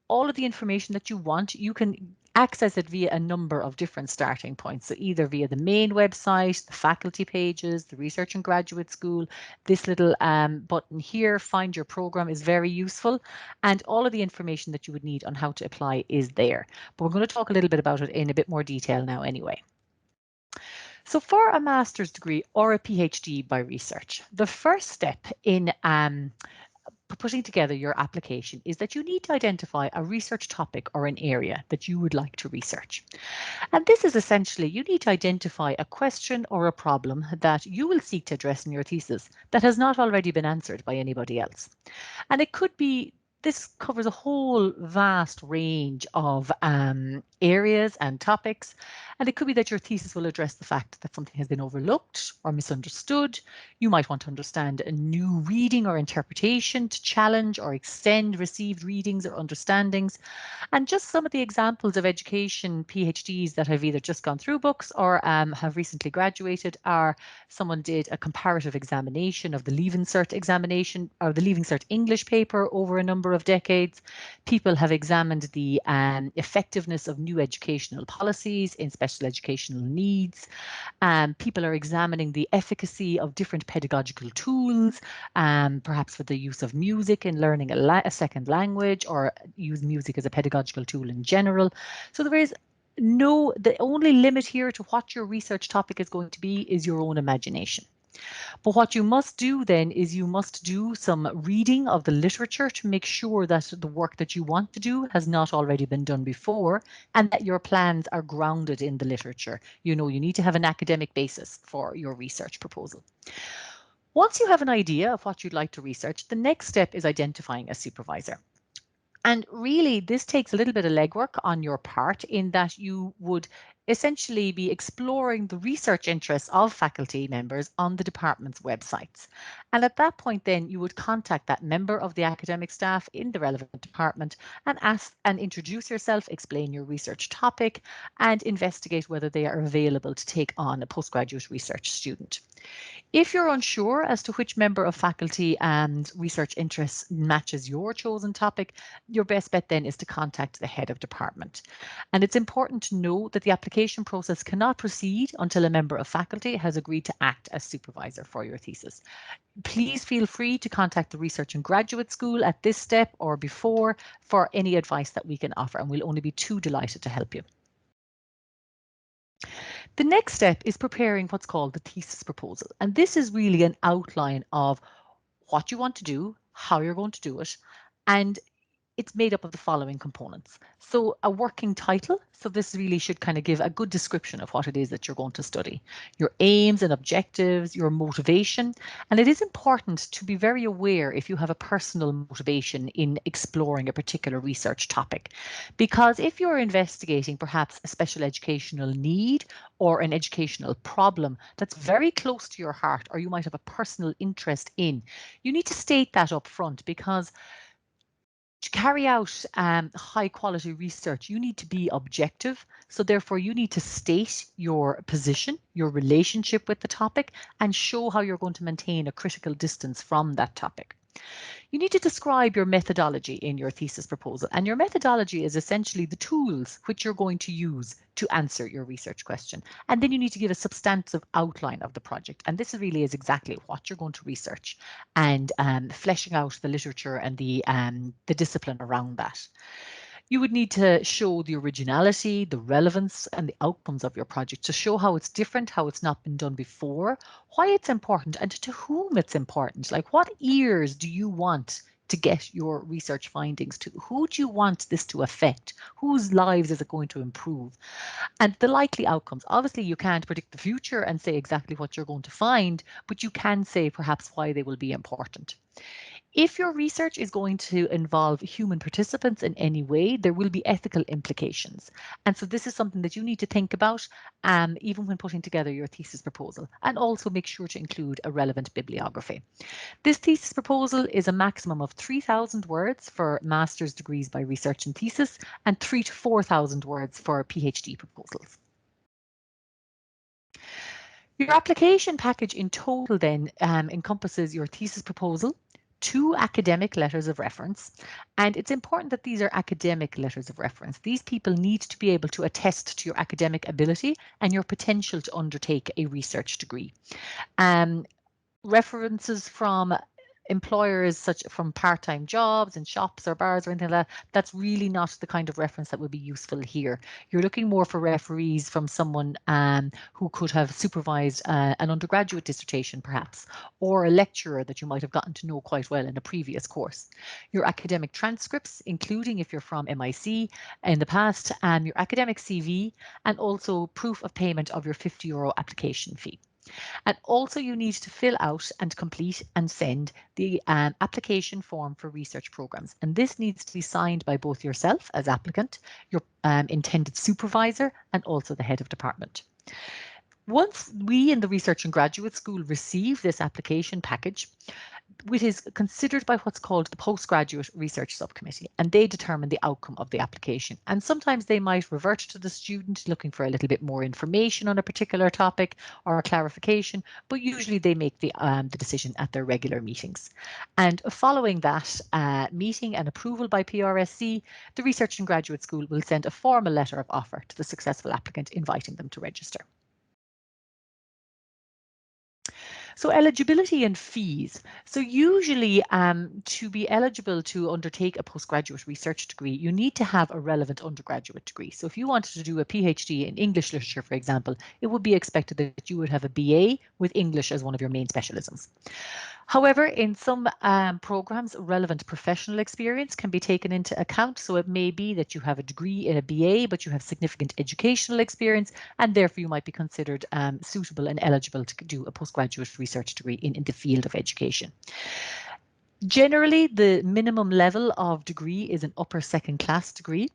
All of the information that you want, you can access it via a number of different starting points. So either via the main website, the faculty pages, the Research and Graduate School, this little button here, Find Your Program, is very useful. And all of the information that you would need on how to apply is there. But we're going to talk a little bit about it in a bit more detail now anyway. So for a master's degree or a PhD by research, the first step in putting together your application is that you need to identify a research topic or an area that you would like to research. And this is essentially, you need to identify a question or a problem that you will seek to address in your thesis that has not already been answered by anybody else. And it could be, this covers a whole vast range of areas and topics. And it could be that your thesis will address the fact that something has been overlooked or misunderstood. You might want to understand a new reading or interpretation to challenge or extend received readings or understandings. And just some of the examples of education PhDs that have either just gone through books or have recently graduated are, someone did a comparative examination of the Leaving Cert examination or the Leaving Cert English paper over a number of decades. People have examined the effectiveness of new educational policies in special educational needs. People are examining the efficacy of different pedagogical tools, perhaps for the use of music in learning a second language, or use music as a pedagogical tool in general. So there is the only limit here to what your research topic is going to be is your own imagination. But what you must do then is you must do some reading of the literature to make sure that the work that you want to do has not already been done before, and that your plans are grounded in the literature. You know, you need to have an academic basis for your research proposal. Once you have an idea of what you'd like to research, the next step is identifying a supervisor. And really, this takes a little bit of legwork on your part in that you would essentially be exploring the research interests of faculty members on the department's websites. And at that point, then you would contact that member of the academic staff in the relevant department and ask and introduce yourself, explain your research topic, and investigate whether they are available to take on a postgraduate research student. If you're unsure as to which member of faculty and research interests matches your chosen topic, your best bet then is to contact the head of department. And it's important to know that the application process cannot proceed until a member of faculty has agreed to act as supervisor for your thesis. Please feel free to contact the Research and Graduate School at this step or before for any advice that we can offer, and we'll only be too delighted to help you. The next step is preparing what's called the thesis proposal. And this is really an outline of what you want to do, how you're going to do it, and it's made up of the following components. So a working title. So this really should kind of give a good description of what it is that you're going to study, your aims and objectives, your motivation. And it is important to be very aware if you have a personal motivation in exploring a particular research topic, because if you're investigating perhaps a special educational need or an educational problem that's very close to your heart, or you might have a personal interest in, you need to state that up front, because to carry out high quality research, you need to be objective. So therefore, you need to state your position, your relationship with the topic, and show how you're going to maintain a critical distance from that topic. You need to describe your methodology in your thesis proposal, and your methodology is essentially the tools which you're going to use to answer your research question. And then you need to give a substantive outline of the project, and this really is exactly what you're going to research, and fleshing out the literature and the discipline around that. You would need to show the originality, the relevance, and the outcomes of your project to show how it's different, how it's not been done before, why it's important, and to whom it's important. Like, what ears do you want to get your research findings to? Who do you want this to affect? Whose lives is it going to improve? And the likely outcomes. Obviously, you can't predict the future and say exactly what you're going to find, but you can say perhaps why they will be important. If your research is going to involve human participants in any way, there will be ethical implications. And so this is something that you need to think about even when putting together your thesis proposal, and also make sure to include a relevant bibliography. This thesis proposal is a maximum of 3,000 words for master's degrees by research and thesis, and 3,000 to 4,000 words for PhD proposals. Your application package in total then encompasses your thesis proposal, 2 academic letters of reference, and it's important that these are academic letters of reference. These people need to be able to attest to your academic ability and your potential to undertake a research degree. References from employers such from part-time jobs and shops or bars or anything like that, that's really not the kind of reference that would be useful here. You're looking more for referees from someone who could have supervised an undergraduate dissertation perhaps, or a lecturer that you might have gotten to know quite well in a previous course. Your academic transcripts, including if you're from MIC in the past, your academic CV, and also proof of payment of your €50 application fee. And also you need to fill out and complete and send the application form for research programs. And this needs to be signed by both yourself as applicant, your intended supervisor, and also the head of department. Once we in the Research and Graduate School receive this application package, it is considered by what's called the Postgraduate Research Subcommittee, and they determine the outcome of the application. And sometimes they might revert to the student looking for a little bit more information on a particular topic or a clarification, but usually they make the decision at their regular meetings. And following that meeting and approval by PRSC, the Research and Graduate School will send a formal letter of offer to the successful applicant inviting them to register. So eligibility and fees. So usually to be eligible to undertake a postgraduate research degree, you need to have a relevant undergraduate degree. So if you wanted to do a PhD in English literature, for example, it would be expected that you would have a BA with English as one of your main specialisms. However, in some programs, relevant professional experience can be taken into account. So it may be that you have a degree in a BA, but you have significant educational experience, and therefore you might be considered suitable and eligible to do a postgraduate research degree in the field of education. Generally, the minimum level of degree is an upper second class degree.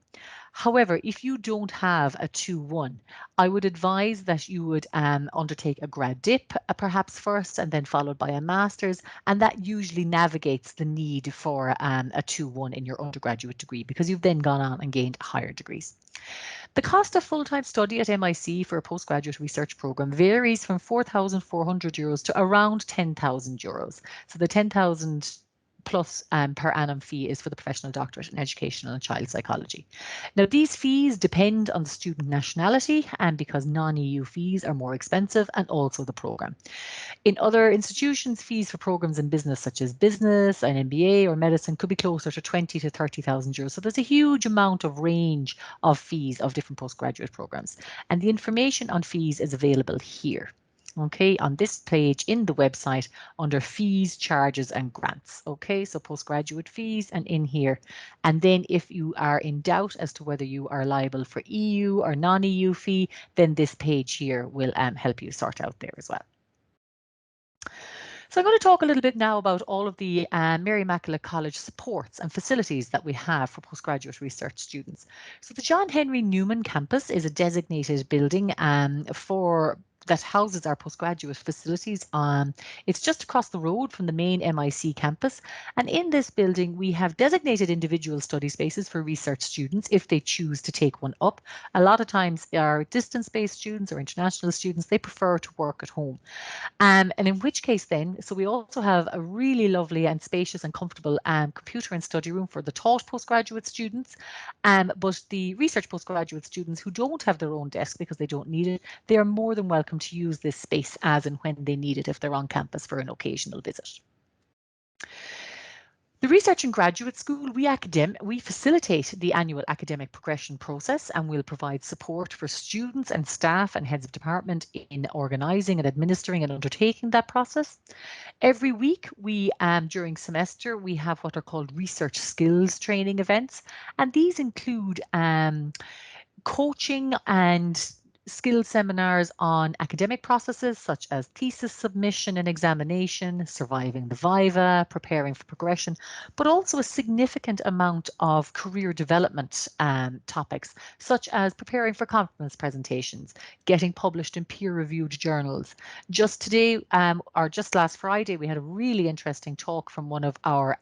However, if you don't have a 2-1, I would advise that you would undertake a grad dip perhaps first and then followed by a master's, and that usually navigates the need for a 2-1 in your undergraduate degree because you've then gone on and gained higher degrees. The cost of full-time study at MIC for a postgraduate research programme varies from €4,400 to around €10,000. So the 10,000 plus per annum fee is for the professional doctorate in educational and child psychology. Now, these fees depend on the student nationality and because non-EU fees are more expensive, and also the programme. In other institutions, fees for programs in business such as business, an MBA or medicine could be closer to 20 to 30,000 euros. So there's a huge amount of range of fees of different postgraduate programs, and the information on fees is available here. Okay, on this page in the website under fees, charges and grants. Okay, so postgraduate fees and in here. And then if you are in doubt as to whether you are liable for EU or non-EU fee, then this page here will help you sort out there as well. So I'm going to talk a little bit now about all of the Mary Immaculate College supports and facilities that we have for postgraduate research students. So the John Henry Newman campus is a designated building that houses our postgraduate facilities. It's just across the road from the main MIC campus. And in this building, we have designated individual study spaces for research students if they choose to take one up. A lot of times our distance-based students or international students, they prefer to work at home. And in which case then, so we also have a really lovely and spacious and comfortable computer and study room for the taught postgraduate students. But the research postgraduate students who don't have their own desk because they don't need it, they are more than welcome to use this space as and when they need it if they're on campus for an occasional visit. The Research and Graduate School, we facilitate the annual academic progression process, and we'll provide support for students and staff and heads of department in organising and administering and undertaking that process. Every week, during semester, we have what are called research skills training events, and these include coaching and skill seminars on academic processes such as thesis submission and examination, surviving the Viva, preparing for progression, but also a significant amount of career development topics such as preparing for conference presentations, getting published in peer-reviewed journals. Just today, or just last Friday, we had a really interesting talk from one of our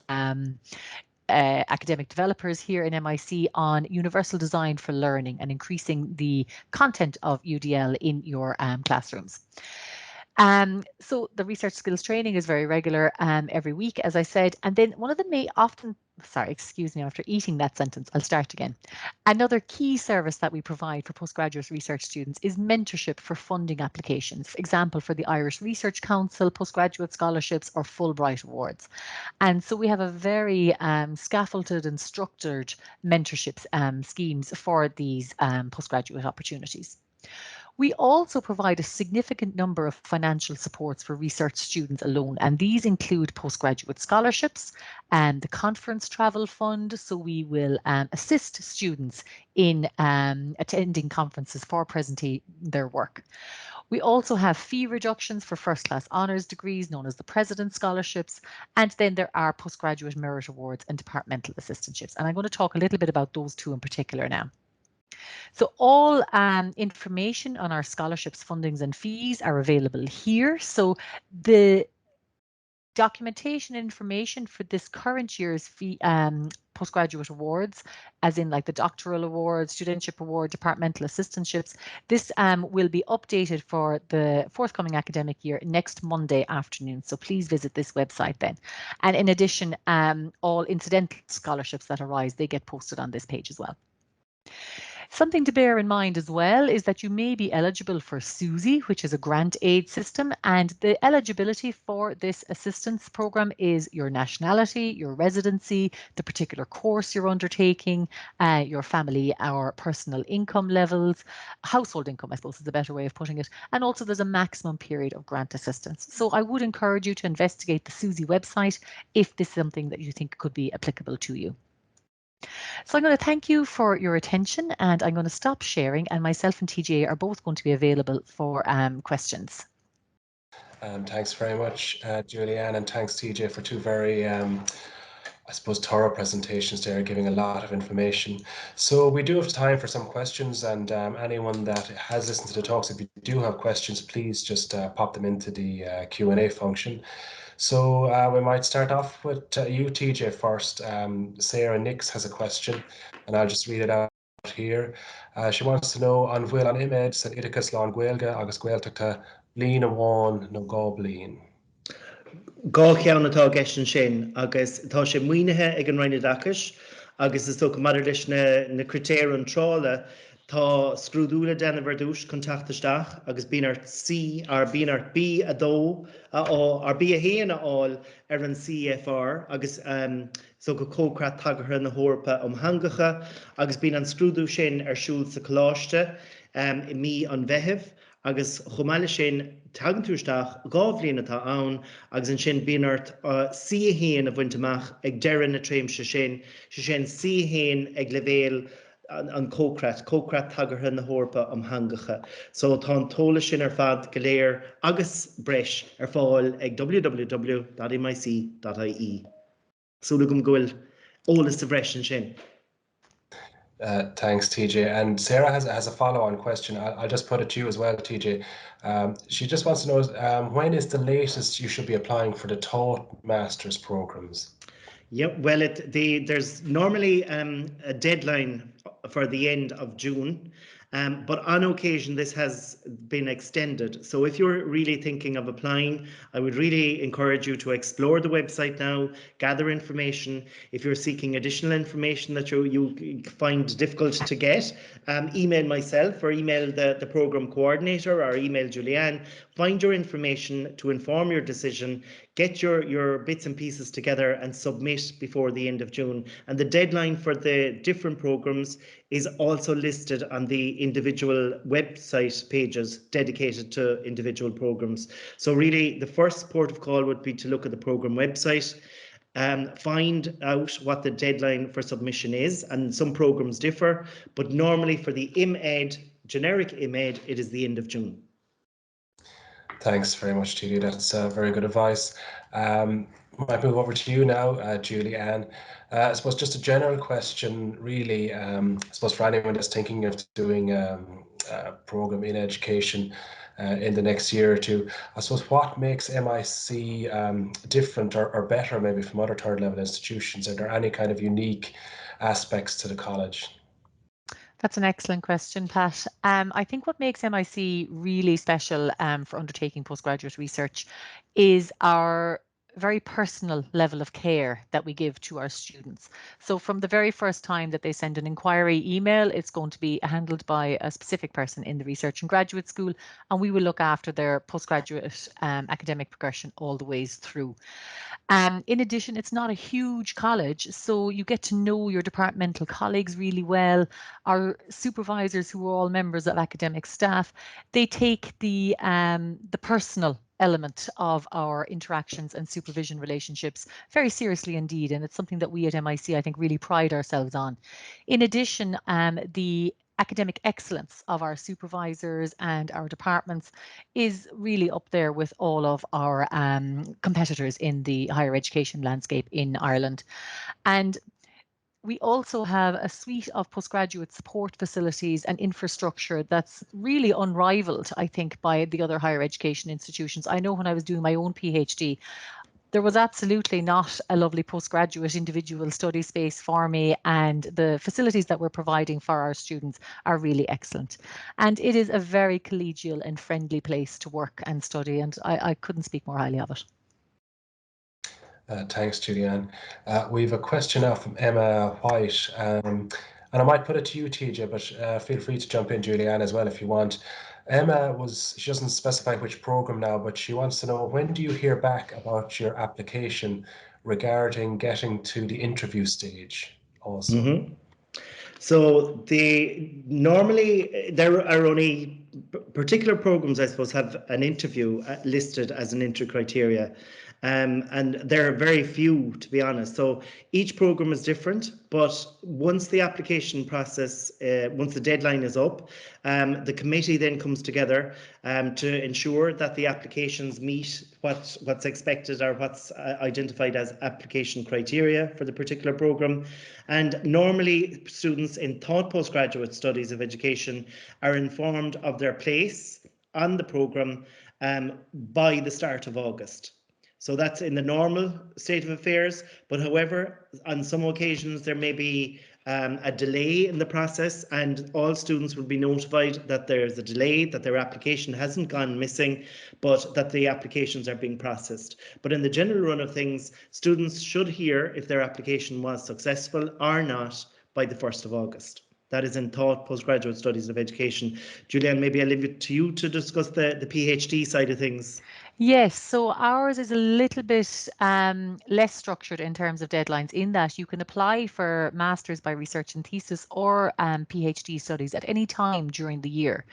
academic developers here in MIC on universal design for learning and increasing the content of UDL in your classrooms. So the research skills training is very regular every week, as I said, and then one of the excuse me, after eating that sentence, I'll start again. Another key service that we provide for postgraduate research students is mentorship for funding applications, for example, for the Irish Research Council, postgraduate scholarships or Fulbright awards. And so we have a very scaffolded and structured mentorship schemes for these postgraduate opportunities. We also provide a significant number of financial supports for research students alone, and these include postgraduate scholarships and the conference travel fund. So we will assist students in attending conferences for presenting their work. We also have fee reductions for first-class honours degrees known as the President's Scholarships, and then there are postgraduate merit awards and departmental assistantships. And I'm going to talk a little bit about those two in particular now. So all information on our scholarships, fundings and fees are available here. So the documentation information for this current year's fee, postgraduate awards, as in like the doctoral award, studentship award, departmental assistantships, this will be updated for the forthcoming academic year next Monday afternoon. So please visit this website then. And in addition, all incidental scholarships that arise, they get posted on this page as well. Something to bear in mind as well is that you may be eligible for SUSI, which is a grant aid system, and the eligibility for this assistance program is your nationality, your residency, the particular course you're undertaking, your family or personal income levels, household income, I suppose is a better way of putting it, and also there's a maximum period of grant assistance. So I would encourage you to investigate the SUSI website if this is something that you think could be applicable to you. So I'm going to thank you for your attention, and I'm going to stop sharing, and myself and TJ are both going to be available for questions. Thanks very much, Julianne, and thanks, TJ, for two very, I suppose, thorough presentations there, giving a lot of information. So we do have time for some questions, and anyone that has listened to the talks, if you do have questions, please just pop them into the Q&A function. So we might start off with you, TJ, first. Sarah Nix has a question, and I'll just read it out here. She wants to know an bhfuil an image san idicus lán Gaeilge agus Gaeltachta lín amháin nó gá bliain. Gá ceann atá gceist sin, agus tá sé muoinethe ag an roinne dachas, agus is tóca maidir leis na critéir an trála, tá scrúdúla denna bhardúis chun teachtasteach, agus bíonar C ar bíonar B a dó ar B a héana aáil ar an CFR, agus so go cócrat tagartha na hórpa hangacha, agus bíon an scrúdú sin ar siúl sa choláiste I mí an bheitheh, agus chomáile sin tagan túisteach gá bhbliain atá ann, agus an sin bíonart si a héin a bhaintach ag deireadh na tréimhse sin, sin si héin ag levéal an cócrat tagartha na hórpa hangacha. So tá an tóla sin ar fad go léir agus breis ar fáil ag www.mic.ie. Súla gom gofuil ólas sa bhreisin sin. Thanks, TJ. And Sarah has a follow-on question. I'll just put it to you as well, TJ. She just wants to know when is the latest you should be applying for the Taught Masters programs? Yeah, well, there's normally a deadline for the end of June, But on occasion, this has been extended. So if you're really thinking of applying, I would really encourage you to explore the website now, gather information. If you're seeking additional information that you find difficult to get, email myself or email the program coordinator or email Julianne. Find your information to inform your decision, get your bits and pieces together and submit before the end of June. And the deadline for the different programs is also listed on the individual website pages dedicated to individual programs. So really the first port of call would be to look at the program website, find out what the deadline for submission is, and some programs differ, but normally for the IMED, generic IMED, it is the end of June. Thanks very much, TJ. That's very good advice. Might move over to you now, Julianne. I suppose just a general question, really, I suppose for anyone that's thinking of doing a program in education in the next year or two, I suppose what makes MIC different or better maybe from other third level institutions? Are there any kind of unique aspects to the college? That's an excellent question, Pat. I think what makes MIC really special for undertaking postgraduate research is our very personal level of care that we give to our students. So from the very first time that they send an inquiry email, it's going to be handled by a specific person in the research and graduate school, and we will look after their postgraduate academic progression all the ways through. In addition, it's not a huge college, so you get to know your departmental colleagues really well. Our supervisors, who are all members of academic staff, they take the personal element of our interactions and supervision relationships very seriously indeed, and it's something that we at MIC, I think, really pride ourselves on. In addition, the academic excellence of our supervisors and our departments is really up there with all of our competitors in the higher education landscape in Ireland. And we also have a suite of postgraduate support facilities and infrastructure that's really unrivaled, I think, by the other higher education institutions. I know when I was doing my own PhD, there was absolutely not a lovely postgraduate individual study space for me, and the facilities that we're providing for our students are really excellent. And it is a very collegial and friendly place to work and study, and I couldn't speak more highly of it. Thanks, Julianne. We have a question now from Emma White, and I might put it to you, TJ, but feel free to jump in, Julianne, as well if you want. Emma she doesn't specify which program now, but she wants to know, when do you hear back about your application regarding getting to the interview stage also? Mm-hmm. So normally there are only particular programs, I suppose, have an interview listed as an entry criteria. And there are very few, to be honest. So each program is different, but once the application process, once the deadline is up, the committee then comes together to ensure that the applications meet what's expected or what's identified as application criteria for the particular program. And normally students in Taught Postgraduate Studies of Education are informed of their place on the program by the start of August. So that's in the normal state of affairs, but however, on some occasions there may be a delay in the process, and all students will be notified that there's a delay, that their application hasn't gone missing, but that the applications are being processed. But in the general run of things, students should hear if their application was successful or not by the 1st of August. That is in Taught Postgraduate Studies of Education. Julianne, maybe I'll leave it to you to discuss the PhD side of things. Yes, so ours is a little bit less structured in terms of deadlines, in that you can apply for Masters by Research and Thesis or PhD studies at any time during the year.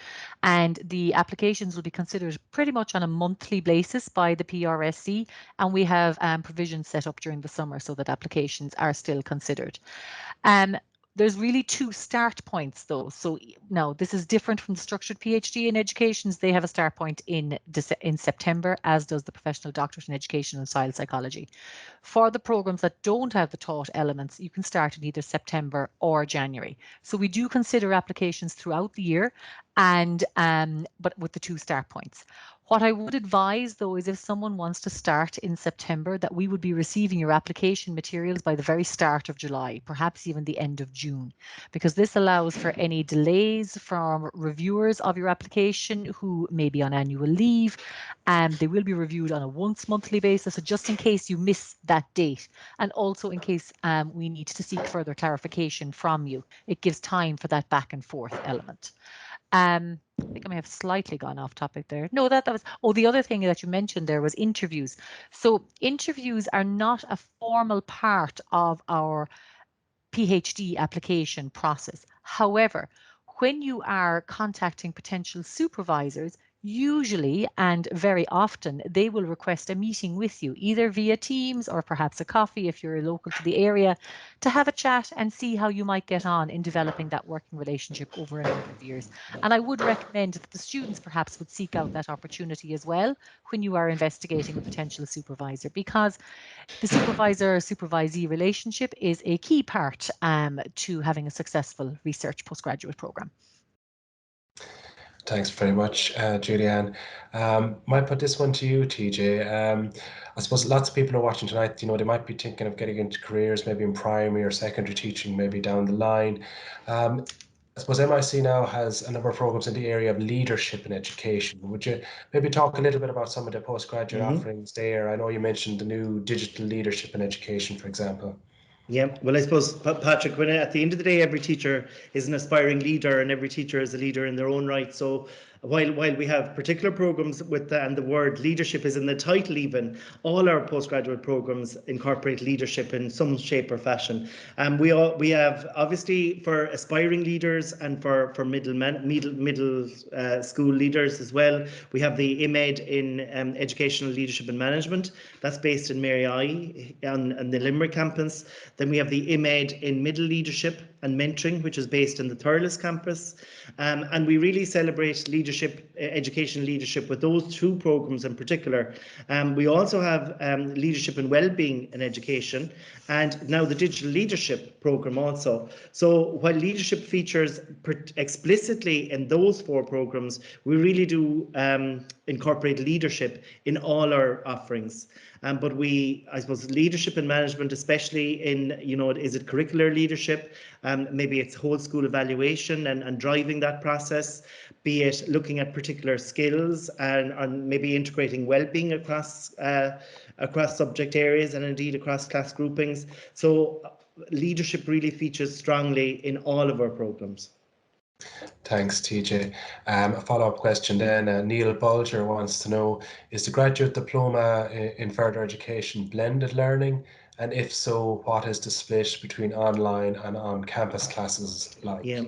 And the applications will be considered pretty much on a monthly basis by the PRSC, and we have provisions set up during the summer so that applications are still considered. There's really two start points though. So now this is different from the structured PhD in educations. They have a start point in September, as does the professional doctorate in education and child psychology. For the programs that don't have the taught elements, you can start in either September or January. So we do consider applications throughout the year, and but with the two start points. What I would advise, though, is if someone wants to start in September, that we would be receiving your application materials by the very start of July, perhaps even the end of June, because this allows for any delays from reviewers of your application who may be on annual leave, and they will be reviewed on a once monthly basis, so just in case you miss that date, and also in case we need to seek further clarification from you. It gives time for that back and forth element. I think I may have slightly gone off topic there. No, that was, oh, the other thing that you mentioned there was interviews. So interviews are not a formal part of our PhD application process. However, when you are contacting potential supervisors, usually and very often they will request a meeting with you, either via Teams or perhaps a coffee if you're local to the area, to have a chat and see how you might get on in developing that working relationship over a number of years. And I would recommend that the students perhaps would seek out that opportunity as well when you are investigating a potential supervisor, because the supervisor-supervisee relationship is a key part to having a successful research postgraduate program. Thanks very much, Julianne. Might put this one to you, TJ. I suppose lots of people are watching tonight, they might be thinking of getting into careers, maybe in primary or secondary teaching, maybe down the line. I suppose MIC now has a number of programs in the area of leadership in education. Would you maybe talk a little bit about some of the postgraduate offerings there? I know you mentioned the new digital leadership in education, for example. Yeah, well, I suppose, Patrick, when at the end of the day, every teacher is an aspiring leader and every teacher is a leader in their own right. So while we have particular programs with and the word leadership is in the title even, all our postgraduate programs incorporate leadership in some shape or fashion. We have obviously for aspiring leaders and for middle school leaders as well. We have the Immaculate in Educational Leadership and Management. That's based in Mary I on the Limerick campus. Then we have the Immaculate in Middle Leadership and Mentoring, which is based in the Thurles campus. And we really celebrate leadership, education leadership with those two programs in particular. We also have Leadership and Wellbeing in Education, and now the Digital Leadership program also. So while leadership features explicitly in those four programs, we really do incorporate leadership in all our offerings. But I suppose leadership and management, especially in, is it curricular leadership? Maybe it's whole school evaluation and driving that process, be it looking at particular skills and maybe integrating well-being across subject areas and indeed across class groupings. So leadership really features strongly in all of our programs. Thanks, TJ. A follow-up question then. Neil Bulger wants to know, is the graduate diploma in further education blended learning? And if so, what is the split between online and on-campus classes like? Yeah.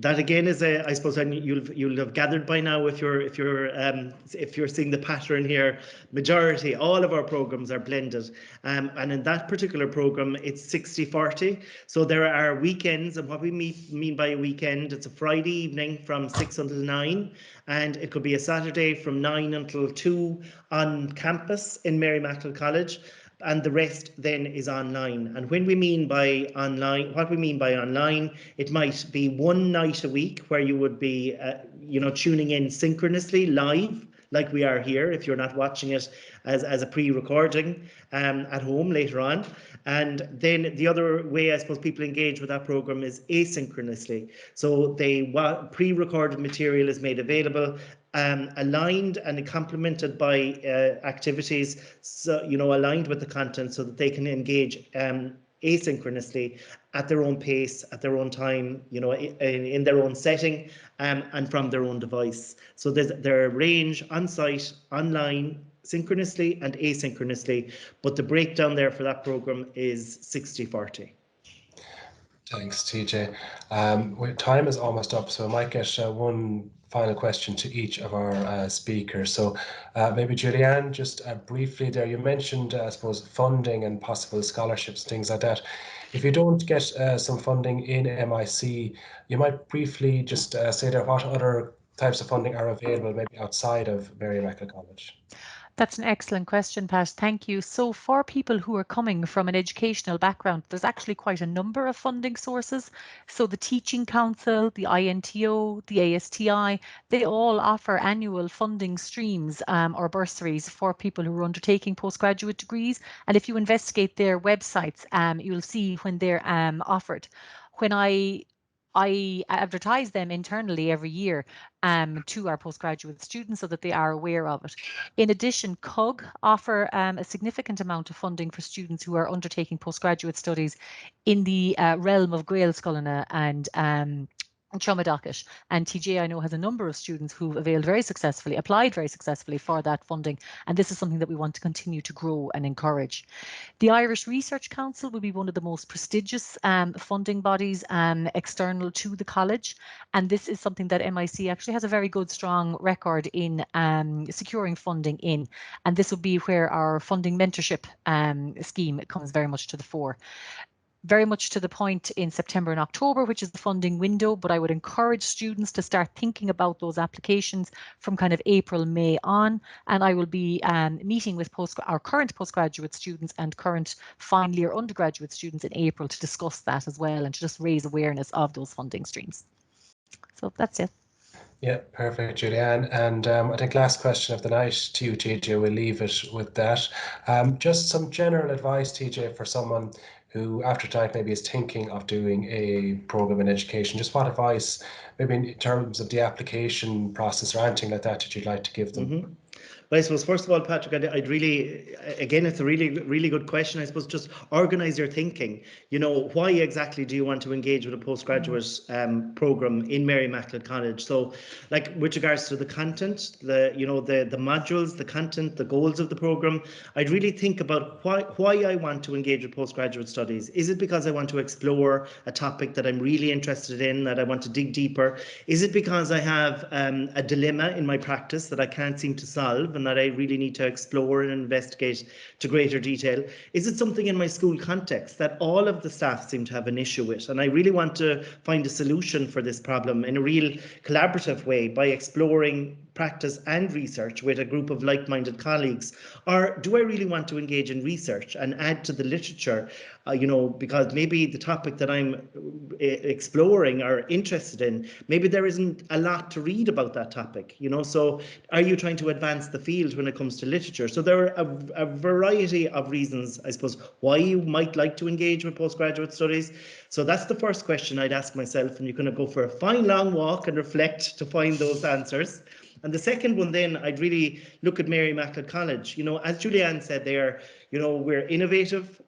That again is I suppose, and you'll have gathered by now if you're seeing the pattern here. Majority, all of our programs are blended, and in that particular program, it's 60-40. So there are weekends, and what we mean by a weekend, it's a Friday evening from 6 until 9, and it could be a Saturday from 9 until 2 on campus in Mary Mcleod College. And the rest then is online. And when we mean by online, what we mean by online, it might be one night a week where you would be, tuning in synchronously live, like we are here, if you're not watching it as a pre-recording at home later on. And then the other way I suppose people engage with that program is asynchronously. So pre-recorded material is made available, aligned and complemented by activities, so aligned with the content, so that they can engage asynchronously at their own pace, at their own time, in their own setting, and from their own device. So there's a range on-site, online, synchronously and asynchronously, but the breakdown there for that program is 60-40. Thanks, TJ. Time is almost up, so I might get one final question to each of our speakers. So maybe Julianne, just briefly there, you mentioned, I suppose, funding and possible scholarships, things like that. If you don't get some funding in MIC, you might briefly just say there what other types of funding are available maybe outside of Mary Mcleod College. That's an excellent question, Pat. Thank you. So for people who are coming from an educational background, there's actually quite a number of funding sources. So the Teaching Council, the INTO, the ASTI, they all offer annual funding streams or bursaries for people who are undertaking postgraduate degrees. And if you investigate their websites, you'll see when they're offered. When I advertise them internally every year to our postgraduate students so that they are aware of it. In addition, CUG offer a significant amount of funding for students who are undertaking postgraduate studies in the realm of Gael Scoilne and Chomadakis. And TJ, I know, has a number of students who've applied very successfully for that funding. And this is something that we want to continue to grow and encourage. The Irish Research Council will be one of the most prestigious funding bodies external to the college. And this is something that MIC actually has a very good, strong record in securing funding in. And this will be where our funding mentorship scheme comes very much to the fore. Very much to the point in September and October, which is the funding window, but I would encourage students to start thinking about those applications from kind of April, May on, and I will be meeting with our current postgraduate students and current final year undergraduate students in April to discuss that as well and to just raise awareness of those funding streams. So that's it. Yeah, perfect, Julianne. And I think last question of the night to you, TJ, we'll leave it with that. Just some general advice, TJ, for someone who after tonight maybe is thinking of doing a program in education. Just what advice, maybe in terms of the application process or anything like that you'd like to give them? Well, I suppose, first of all, Patrick, I'd really, again, it's a really good question. I suppose just organise your thinking. You know, why exactly do you want to engage with a postgraduate program in Mary Immaculate College? So, like, with regards to the content, the modules, the content, the goals of the program, I'd really think about why I want to engage with postgraduate studies. Is it because I want to explore a topic that I'm really interested in, that I want to dig deeper? Is it because I have a dilemma in my practice that I can't seem to solve and that I really need to explore and investigate to greater detail? Is it something in my school context that all of the staff seem to have an issue with, and I really want to find a solution for this problem in a real collaborative way by exploring practice and research with a group of like-minded colleagues? Or do I really want to engage in research and add to the literature, because maybe the topic that I'm exploring or interested in, maybe there isn't a lot to read about that topic, so are you trying to advance the field when it comes to literature? So there are a variety of reasons, I suppose, why you might like to engage with postgraduate studies. So that's the first question I'd ask myself, and you're going to go for a fine long walk and reflect to find those answers. And the second one, then, I'd really look at Mary Immaculate College. As Julianne said there, we're innovative,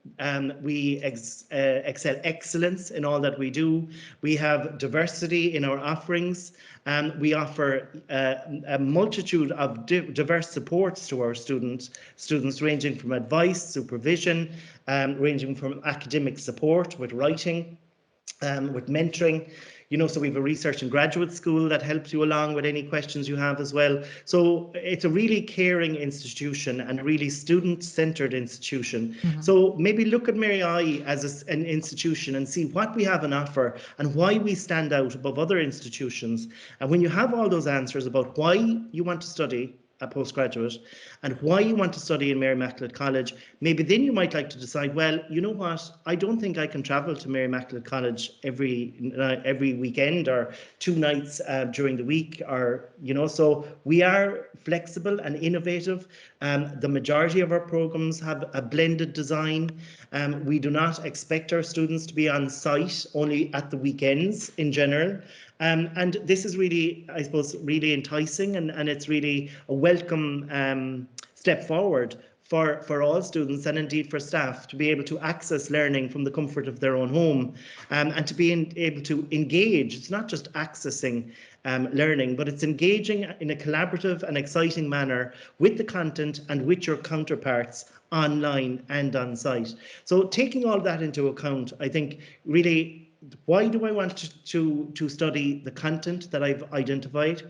we excel excellence in all that we do. We have diversity in our offerings. We offer a multitude of diverse supports to our students ranging from advice, supervision, ranging from academic support with writing, with mentoring. So we have a research and graduate school that helps you along with any questions you have as well. So it's a really caring institution and a really student-centered institution. So maybe look at Mary I as an institution and see what we have on offer and why we stand out above other institutions. And when you have all those answers about why you want to study a postgraduate and why you want to study in Mary Immaculate College, maybe then you might like to decide, well, you know what, I don't think I can travel to Mary Immaculate College every weekend or 2 nights during the week, or so we are flexible and innovative. The majority of our programs have a blended design. We do not expect our students to be on site only at the weekends in general. And this is really, I suppose, really enticing, and it's really a welcome step forward for all students and indeed for staff to be able to access learning from the comfort of their own home, and to be able to engage. It's not just accessing learning, but it's engaging in a collaborative and exciting manner with the content and with your counterparts online and on site. So taking all that into account, I think really, why do I want to study the content that I've identified?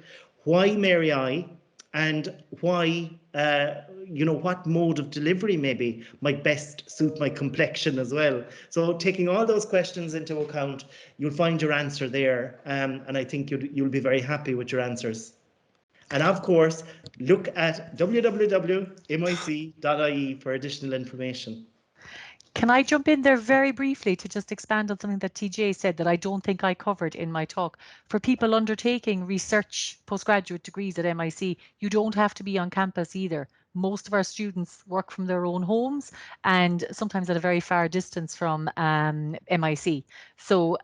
Why Mary I? And why, what mode of delivery maybe might best suit my complexion as well? So taking all those questions into account, you'll find your answer there. And I think you'll be very happy with your answers. And of course, look at www.mic.ie for additional information. Can I jump in there very briefly to just expand on something that TJ said that I don't think I covered in my talk? For people undertaking research postgraduate degrees at MIC, you don't have to be on campus either. Most of our students work from their own homes and sometimes at a very far distance from MIC. So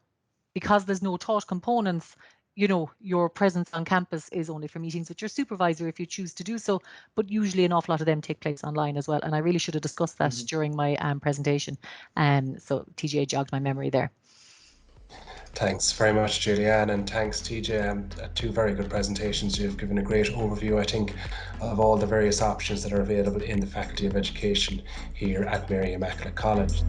because there's no taught components, you know, your presence on campus is only for meetings with your supervisor if you choose to do so, but usually an awful lot of them take place online as well. And I really should have discussed that during my presentation. So TJ jogged my memory there. Thanks very much, Julianne, and thanks, TJ. Two very good presentations. You've given a great overview, I think, of all the various options that are available in the Faculty of Education here at Mary Immaculate College.